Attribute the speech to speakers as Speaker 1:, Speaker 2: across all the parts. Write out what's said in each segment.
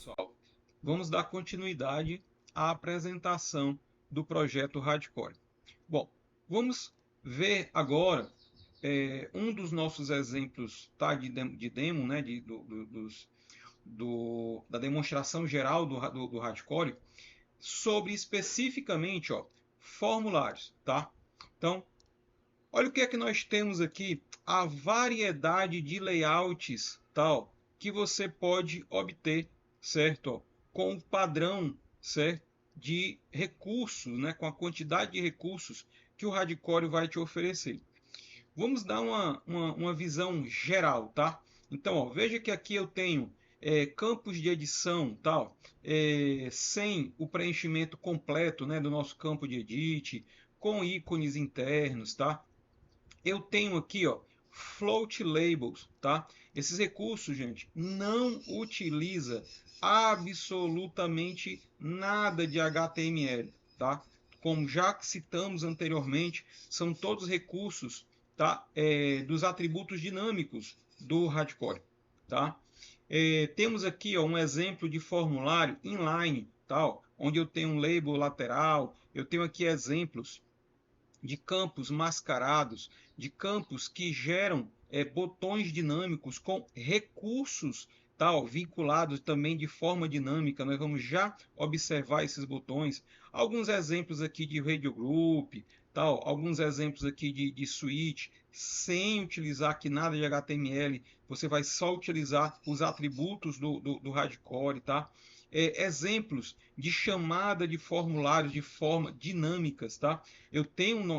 Speaker 1: pessoal, vamos dar continuidade à apresentação do projeto Hardcore. Bom, vamos ver agora um dos nossos exemplos, tá, de demo, né, da demonstração geral do Hardcore, sobre especificamente, ó, formulários, tá? Então, olha o que é que nós temos aqui, a variedade de layouts, tal, que você pode obter, certo? Com o padrão, certo? De recursos, né? Com a quantidade de recursos que o Hardcore vai te oferecer. Vamos dar uma visão geral, tá? Então, ó, veja que aqui eu tenho campos de edição, tal, sem o preenchimento completo, né, do nosso campo de edit, com ícones internos, tá? Eu tenho aqui, ó, float labels, tá? Esses recursos, gente, não utiliza absolutamente nada de HTML, tá? Como já citamos anteriormente, são todos recursos, tá? Dos atributos dinâmicos do Hardcore, tá? Temos aqui, ó, um exemplo de formulário inline, tal, onde eu tenho um label lateral, eu tenho aqui exemplos de campos mascarados, de campos que geram botões dinâmicos com recursos tal, vinculados também de forma dinâmica. Nós vamos já observar esses botões. Alguns exemplos aqui de Radio Group, tal, alguns exemplos aqui de switch, sem utilizar aqui nada de HTML. Você vai só utilizar os atributos do Hardcore, tá? Exemplos de chamada de formulários de forma dinâmicas, tá?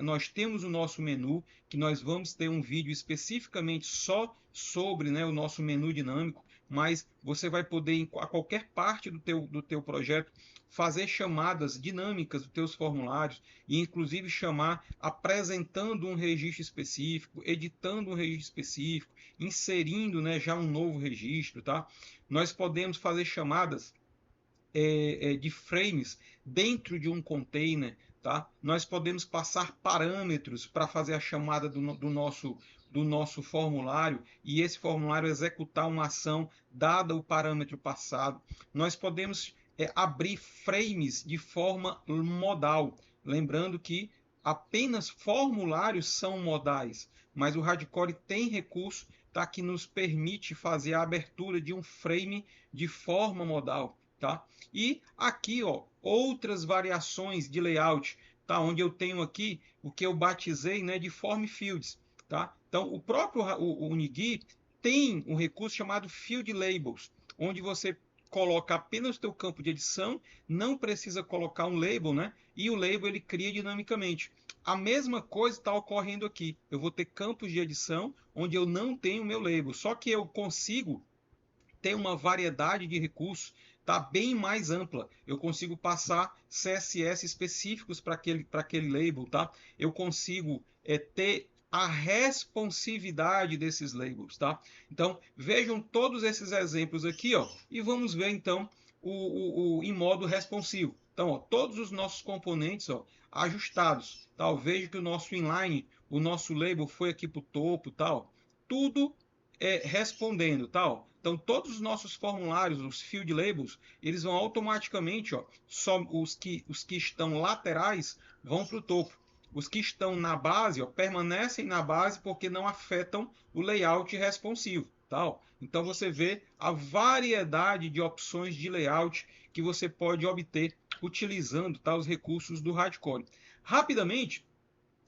Speaker 1: Nós temos o nosso menu, que nós vamos ter um vídeo especificamente só sobre, né, o nosso menu dinâmico, mas você vai poder, a qualquer parte do teu projeto, fazer chamadas dinâmicas dos teus formulários e inclusive chamar apresentando um registro específico, editando um registro específico, inserindo, né, já um novo registro, tá? Nós podemos fazer chamadas de frames dentro de um container, tá? Nós podemos passar parâmetros para fazer a chamada do nosso formulário e esse formulário executar uma ação dada o parâmetro passado. Nós podemos abrir frames de forma modal, lembrando que apenas formulários são modais, mas o Hardcore tem recurso, tá, que nos permite fazer a abertura de um frame de forma modal, tá? E aqui, ó, outras variações de layout, tá? Onde eu tenho aqui o que eu batizei, né, de form fields, tá? Então, o próprio o Unigui tem um recurso chamado field labels, onde você coloca apenas o teu campo de edição, não precisa colocar um label, né? E o label ele cria dinamicamente. A mesma coisa está ocorrendo aqui. Eu vou ter campos de edição onde eu não tenho meu label, só que eu consigo ter uma variedade de recursos, tá, bem mais ampla. Eu consigo passar CSS específicos para aquele label, tá? Eu consigo ter a responsividade desses labels, tá? Então vejam todos esses exemplos aqui, ó, e vamos ver então em modo responsivo. Então, ó, todos os nossos componentes, ó, ajustados, tá? Veja que o nosso inline, o nosso label foi aqui para o topo, tal. Tudo respondendo, tal. Então, todos os nossos formulários, os field labels, eles vão automaticamente, ó, só os que estão laterais vão para o topo. Os que estão na base, ó, permanecem na base porque não afetam o layout responsivo, tal. Então, você vê a variedade de opções de layout que você pode obter utilizando, tá, os recursos do Hardcore. Rapidamente,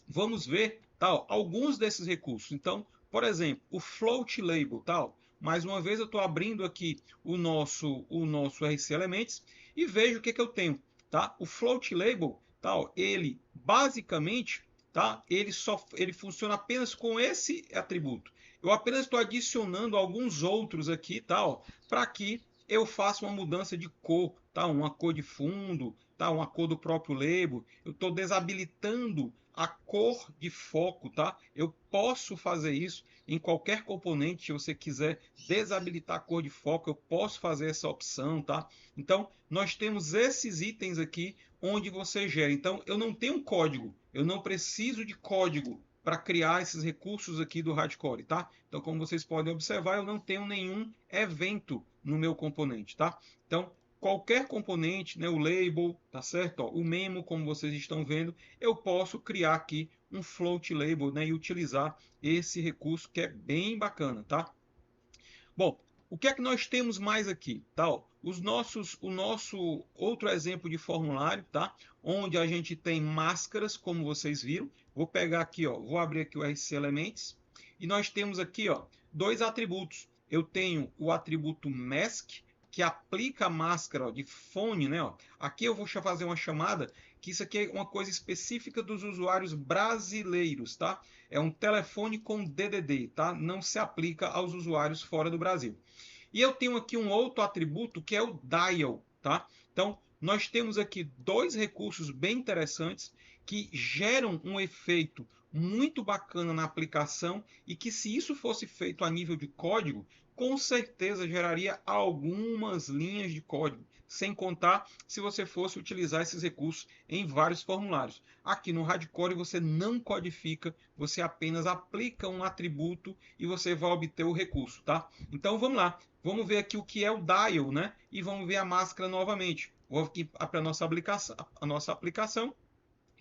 Speaker 1: vamos ver, tal, alguns desses recursos. Então, por exemplo, o float label, tal. Mais uma vez eu estou abrindo aqui o nosso RC Elements e vejo o que eu tenho, tá? O float label, tal, ele basicamente, tá? Ele funciona apenas com esse atributo. Eu apenas estou adicionando alguns outros aqui, tal, para que eu faça uma mudança de cor, tá? Uma cor de fundo, tá? Uma cor do próprio label. Eu estou desabilitando a cor de foco, tá? Eu posso fazer isso em qualquer componente. Se você quiser desabilitar a cor de foco, eu posso fazer essa opção, tá? Então, nós temos esses itens aqui onde você gera. Então, eu não tenho código, eu não preciso de código para criar esses recursos aqui do Hardcore, tá? Então, como vocês podem observar, eu não tenho nenhum evento no meu componente, tá? Então, qualquer componente, né, o label, tá certo? Ó, o memo, como vocês estão vendo, eu posso criar aqui um float label, né, e utilizar esse recurso que é bem bacana, tá? Bom, o que é que nós temos mais aqui? Tá, ó, o nosso outro exemplo de formulário, tá? Onde a gente tem máscaras, como vocês viram. Vou pegar aqui, ó, vou abrir aqui o RC Elements e nós temos aqui, ó, dois atributos. Eu tenho o atributo mask, que aplica a máscara, ó, de fone, né? Ó. Aqui eu vou fazer uma chamada, que isso aqui é uma coisa específica dos usuários brasileiros, tá? É um telefone com DDD, tá? Não se aplica aos usuários fora do Brasil. E eu tenho aqui um outro atributo que é o dial, tá? Então, nós temos aqui dois recursos bem interessantes que geram um efeito muito bacana na aplicação e que, se isso fosse feito a nível de código, com certeza geraria algumas linhas de código, sem contar se você fosse utilizar esses recursos em vários formulários. Aqui no Hardcore você não codifica, você apenas aplica um atributo e você vai obter o recurso, tá? Então vamos lá, vamos ver aqui o que é o dial, né? E vamos ver a máscara novamente. Vou aqui para a nossa aplicação.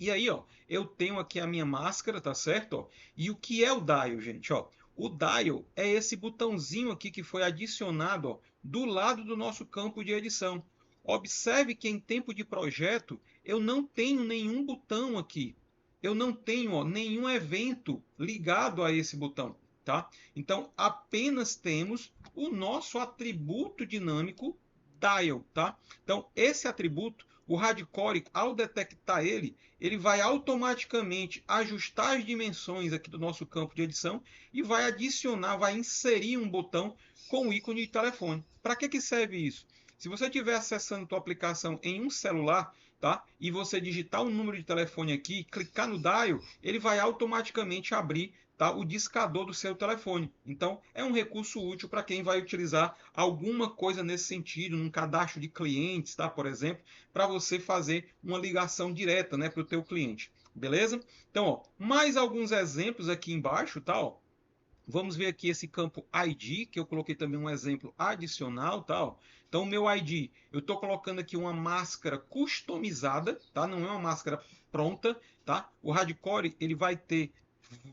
Speaker 1: E aí, ó, eu tenho aqui a minha máscara, tá certo? Ó, e o que é o dial, gente? Ó, o dial é esse botãozinho aqui que foi adicionado, ó, do lado do nosso campo de edição. Observe que em tempo de projeto eu não tenho nenhum botão aqui. Eu não tenho, ó, nenhum evento ligado a esse botão, tá? Então apenas temos o nosso atributo dinâmico dial, tá? Então esse atributo, o Hardcore, ao detectar ele vai automaticamente ajustar as dimensões aqui do nosso campo de edição e vai adicionar, vai inserir um botão com o ícone de telefone. Para que serve isso? Se você estiver acessando a tua aplicação em um celular, tá? E você digitar um número de telefone aqui, clicar no dial, ele vai automaticamente abrir, tá, o discador do seu telefone. Então, é um recurso útil para quem vai utilizar alguma coisa nesse sentido, num cadastro de clientes, tá, por exemplo, para você fazer uma ligação direta, né, para o teu cliente. Beleza? Então, ó, mais alguns exemplos aqui embaixo, tá? Ó. Vamos ver aqui esse campo ID, que eu coloquei também um exemplo adicional, tá? Então, o meu ID, eu estou colocando aqui uma máscara customizada, tá? Não é uma máscara pronta, tá? O Hardcore, ele vai ter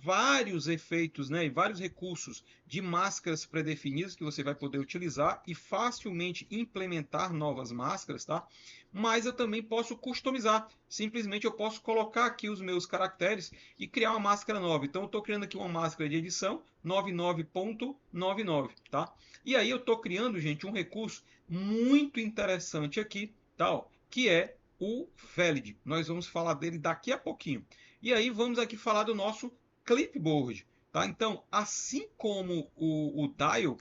Speaker 1: vários efeitos, né, e vários recursos de máscaras pré-definidas que você vai poder utilizar e facilmente implementar novas máscaras, tá? Mas eu também posso customizar. Simplesmente eu posso colocar aqui os meus caracteres e criar uma máscara nova. Então eu estou criando aqui uma máscara de edição 99.99, tá? E aí eu estou criando, gente, um recurso muito interessante aqui, tá? Que é o Valid. Nós vamos falar dele daqui a pouquinho. E aí vamos aqui falar do nosso clipboard, tá? Então, assim como o dial,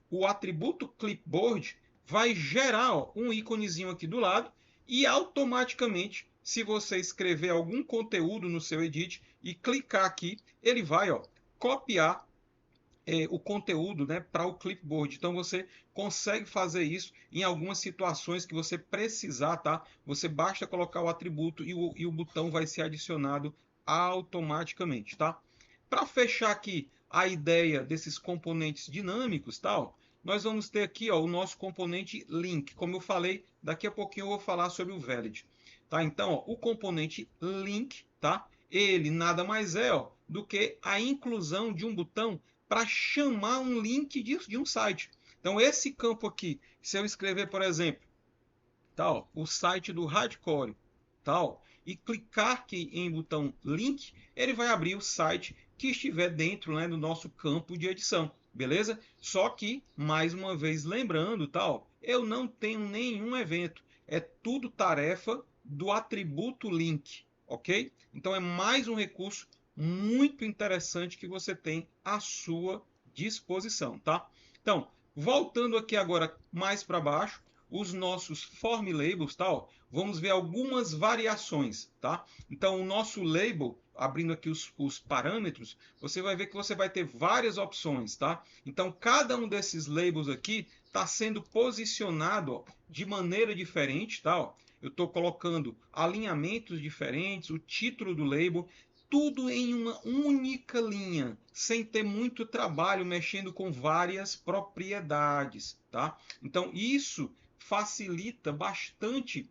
Speaker 1: o atributo clipboard vai gerar, ó, um íconezinho aqui do lado e automaticamente, se você escrever algum conteúdo no seu edit e clicar aqui, ele vai, ó, copiar o conteúdo, né, para o clipboard. Então você consegue fazer isso em algumas situações que você precisar, tá? Você basta colocar o atributo e o botão vai ser adicionado automaticamente, tá? Para fechar aqui a ideia desses componentes dinâmicos, tal, nós vamos ter aqui, ó, o nosso componente link. Como eu falei, daqui a pouquinho eu vou falar sobre o valid. Tá? Então, ó, o componente link, tá? Ele nada mais é, ó, do que a inclusão de um botão para chamar um link de um site. Então, esse campo aqui, se eu escrever, por exemplo, tal, o site do Hardcore, tal, e clicar aqui em botão link, ele vai abrir o site que estiver dentro, né, do nosso campo de edição, beleza? Só que, mais uma vez lembrando, tal, eu não tenho nenhum evento, é tudo tarefa do atributo link, ok? Então é mais um recurso muito interessante que você tem à sua disposição, tá? Então, voltando aqui agora mais para baixo, os nossos form labels, tal, vamos ver algumas variações, tá? Então, o nosso label, abrindo aqui os parâmetros, você vai ver que você vai ter várias opções, tá? Então, cada um desses labels aqui está sendo posicionado, ó, de maneira diferente, tá? Ó. Eu estou colocando alinhamentos diferentes, o título do label. tudo em uma única linha, sem ter muito trabalho mexendo com várias propriedades, tá? Então isso facilita bastante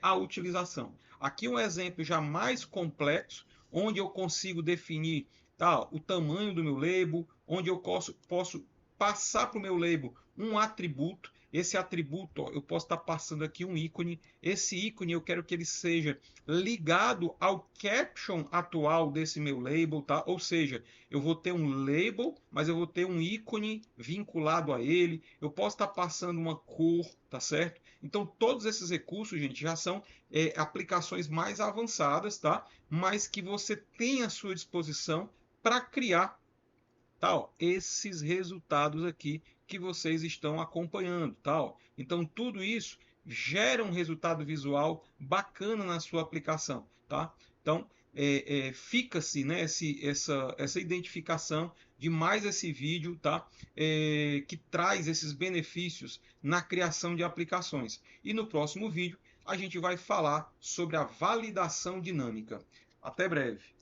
Speaker 1: a utilização. Aqui um exemplo já mais complexo, onde eu consigo definir, tá, o tamanho do meu label, onde eu posso passar para o meu label um atributo. Esse atributo, ó, eu posso estar passando aqui um ícone. Esse ícone eu quero que ele seja ligado ao caption atual desse meu label, tá? Ou seja, eu vou ter um label, mas eu vou ter um ícone vinculado a ele. Eu posso estar passando uma cor, tá certo? Então todos esses recursos, gente, já são aplicações mais avançadas, tá? Mas que você tem à sua disposição para criar, tal, esses resultados aqui que vocês estão acompanhando, tal. Então tudo isso gera um resultado visual bacana na sua aplicação, tá? Então fica-se, né, essa identificação de mais esse vídeo, tá? Que traz esses benefícios na criação de aplicações. E no próximo vídeo a gente vai falar sobre a validação dinâmica. Até breve.